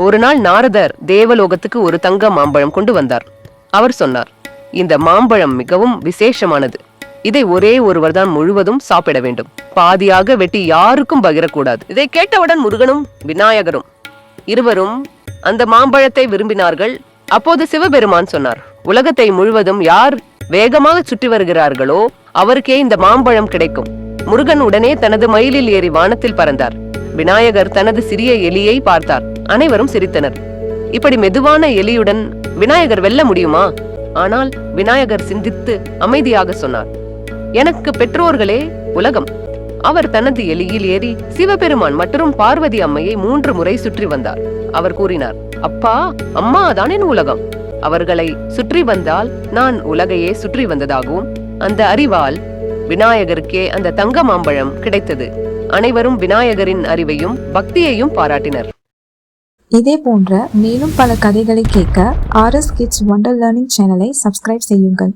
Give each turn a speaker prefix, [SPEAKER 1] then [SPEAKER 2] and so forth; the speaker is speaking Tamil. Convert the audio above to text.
[SPEAKER 1] ஒரு நாள் நாரதர் தேவலோகத்துக்கு ஒரு தங்க மாம்பழம் கொண்டு வந்தார். அவர் சொன்னார், இந்த மாம்பழம் மிகவும் விசேஷமானது. இதை ஒரே ஒருவர் தான் முழுவதும் சாப்பிட வேண்டும். பாதியாக வெட்டி யாருக்கும் பகிரக்கூடாது. இதை கேட்டவுடன் முருகனும் விநாயகரும் இருவரும் அந்த மாம்பழத்தை விரும்பினார்கள். அப்போது சிவபெருமான் சொன்னார், உலகத்தை முழுவதும் யார் வேகமாக சுற்றி வருகிறார்களோ அவருக்கே இந்த மாம்பழம் கிடைக்கும். முருகன் உடனே தனது மயிலில் ஏறி வானத்தில் பறந்தார். விநாயகர் தனது சிறிய எலியை பார்த்தார். அனைவரும் சிரித்தனர். இப்படி மெதுவான எலியுடன் விநாயகர் வெல்ல முடியுமா? ஆனால் விநாயகர் சிந்தித்து அமைதியாக சொன்னார், எனக்கு பெற்றோர்களே உலகம். அவர் தனது எலியில் ஏறி சிவபெருமான் மற்றும் பார்வதி அம்மையை 3 முறை சுற்றி வந்தார். அவர் கூறினார், அப்பா அம்மா தான் என் உலகம். அவர்களை சுற்றி வந்தால் நான் உலகையே சுற்றி வந்ததாகவும் அந்த அறிவால் விநாயகருக்கே அந்த தங்க மாம்பழம் கிடைத்தது. அனைவரும் விநாயகரின் அறிவையும் பக்தியையும் பாராட்டினர்.
[SPEAKER 2] இதே போன்ற மேலும் பல கதைகளை கேட்க RS Kids Wonder Learning சேனலை சப்ஸ்கிரைப் செய்யுங்கள்.